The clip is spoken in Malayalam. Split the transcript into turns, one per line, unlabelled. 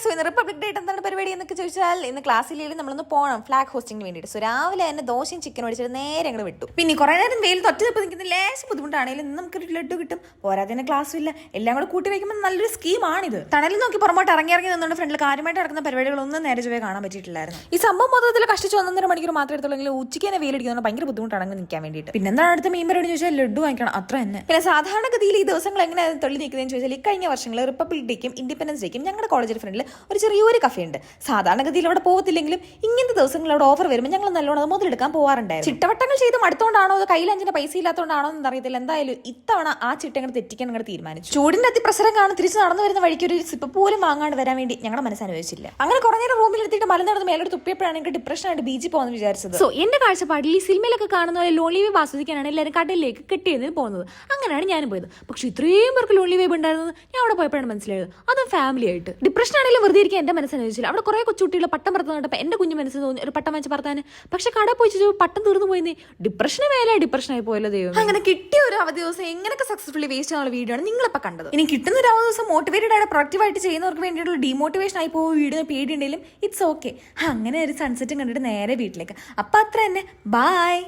സോ ഇന്ന് റിപ്പബ്ലിക് ഡേ എന്താണ് പരിപാടി എന്നൊക്കെ ചോദിച്ചാൽ ഇന്ന് ക്ലാസ്സിലേക്ക് നമ്മളൊന്ന് പോകണം ഫ്ലാഗ് ഹോസ്റ്റിംഗിന് വേണ്ടിയിട്ട്. സോ രാവിലെ തന്നെ ദോശയും ചിക്കൻ മേടിച്ചിട്ട് നേരെ അങ്ങോട്ട് വിട്ടു. പിന്നെ കുറേ നേരം വെയിൽ തൊട്ട് നിൽക്കുന്ന ലേശം ബുദ്ധിമുട്ടാണെങ്കിലും ഇന്ന് നമുക്കൊരു ലഡ്ഡു കിട്ടും. പോരാതെ ക്ലാസ്സും ഇല്ല, എല്ലാം കൂടെ കൂട്ടി വയ്ക്കുമ്പോൾ നല്ലൊരു സ്കീമാണിത്. തണലിൽ നോക്കി പുറമോട്ട് ഇറങ്ങി നിന്നുകൊണ്ട് ഫ്രണ്ടിൽ കാര്യമായിട്ട് നടക്കുന്ന പരിപാടികളൊന്നും നേരെ ചൊവ്വേ കാണാൻ പറ്റിയിട്ടില്ലായിരുന്നു. ഈ സംഭവം മൊത്തത്തിൽ കഷ്ടിച്ച് 1.5 മണിക്കൂർ മാത്രമേ എടുത്തുള്ളൂ. ഉച്ചയ്ക്ക് തന്നെ വെയിലടിക്കുന്നത് ഭയങ്കര ബുദ്ധിമുട്ടാണെങ്കിൽ നിൽക്കാൻ വേണ്ടിയിട്ട്. പിന്നെ എന്താണ് അടുത്ത മീൻ പരിപാടി ചോദിച്ചാൽ ലഡ്ഡു വാങ്ങിക്കണം, അത്ര തന്നെ. പിന്നെ സാധാരണഗതിയിൽ ഈ ദിവസങ്ങൾ എങ്ങനെയാണ് തള്ളി നിൽക്കുന്നതെന്ന് ചോദിച്ചാൽ ഈ കഴിഞ്ഞ വർഷങ്ങളിൽ റിപ്പബ്ലിക് ഡേക്കും ഇൻഡിപെൻഡൻസ് ഡേക്കും ഞങ്ങളുടെ കോളേജിൽ ഫ്രണ്ടിൽ ഒരു ചെറിയൊരു കഫേ ഉണ്ട്. സാധാരണഗതിയിൽ അവിടെ പോകത്തില്ലെങ്കിലും ഇങ്ങനത്തെ ദിവസങ്ങൾ അവിടെ ഓഫർ വരുമ്പോൾ ഞങ്ങൾ നല്ലോണം അത് മുതലെടുക്കാൻ പോകാറുണ്ടായിരുന്നു. ചിട്ടവട്ടങ്ങൾ ചെയ്ത് മടുത്തോണ്ടാണോ അതോ കയ്യിൽ 5 പൈസ ഇല്ലാത്തതുകൊണ്ടാണോ എന്ന് അറിയത്തില്ല. എന്തായാലും ഇത്തവണ ആ ചിട്ട അങ്ങോട്ട് തെറ്റിക്കാൻ അങ്ങോട്ട് തീരുമാനിച്ചു. ചൂടിന്റെ അതിപ്രസരം കാണും തിരിച്ച് നടന്നു വരുന്ന വഴിക്ക് ഒരു സിപ്പ് പോലും വാങ്ങാണ്ട് വരാൻ വേണ്ടി ഞങ്ങളുടെ മനസ്സനുവദിച്ചില്ല. അങ്ങനെ കുറേ നേരം റൂമിൽ എത്തിയിട്ട് മലനടന്ന് മേലോട്ട് തുപ്പിയപ്പോഴാണ് എനിക്ക് ഡിപ്രഷനായിട്ട് ബീച്ചിൽ പോകുന്നത് വിചാരിച്ചത്. സോ എന്റെ കാഴ്ചപ്പാടിൽ ഈ സിനിമയിലൊക്കെ കാണുന്ന പോലെ ലോൺലി വേവ് ആസ്വദിക്കാനാണ് എല്ലാവരും കടലിലേക്ക് കെട്ടിയതിന് പോകുന്നത്. അങ്ങനെയാണ് ഞാനും പോയത്. പക്ഷെ ഇത്രയും പേർക്ക് ലോൺലി വേവ് ഉണ്ടായിരുന്നത് ഞാൻ അവിടെ പോയപ്പോഴാണ് മനസ്സിലായത്. അതും ഫാമിലി ആയിട്ട്. ഡിപ്രഷൻ ആണെങ്കിലും വെറുതെ ഇരിക്കാൻ എന്റെ മനസ്സനുവദിച്ചില്ല. അവിടെ കുറെ കൊച്ചുകുട്ടികൾ പട്ടം പറത്ത് കണ്ടപ്പോൾ എന്റെ കുഞ്ഞു മനസ്സിൽ തോന്നി ഒരു പട്ടം വെച്ച് പറത്താൻ. പക്ഷെ കട പോയി പട്ടം തീർന്നു പോയി. ഡിപ്രഷന് മേലെ ഡിപ്രഷനായി പോയല്ലോ ദൈവം. അങ്ങനെ കിട്ടിയ ഒരു അവധി ദിവസം എങ്ങനെയൊക്കെ സക്സസ്ഫുള്ളി വേസ്റ്റ് ആവുന്ന വീഡിയോ ആണ് നിങ്ങളിപ്പോൾ കണ്ടത്. ഇനി കിട്ടുന്ന ഒരു അവധി ദിവസം മോട്ടിവേറ്റഡ് ആയിട്ട് പ്രൊഡക്റ്റീവായിട്ട് ചെയ്യുന്നവർക്ക് വേണ്ടിയിട്ടുള്ള ഡിമോട്ടിവേഷൻ ആയി പോകുന്ന വീഡിയോ പേടിയുണ്ടെങ്കിലും ഇറ്റ്സ് ഓക്കെ. അങ്ങനെ ഒരു സൺസെറ്റും കണ്ടിട്ട് നേരെ വീട്ടിലേക്ക്. അപ്പം അത്ര തന്നെ. ബൈ.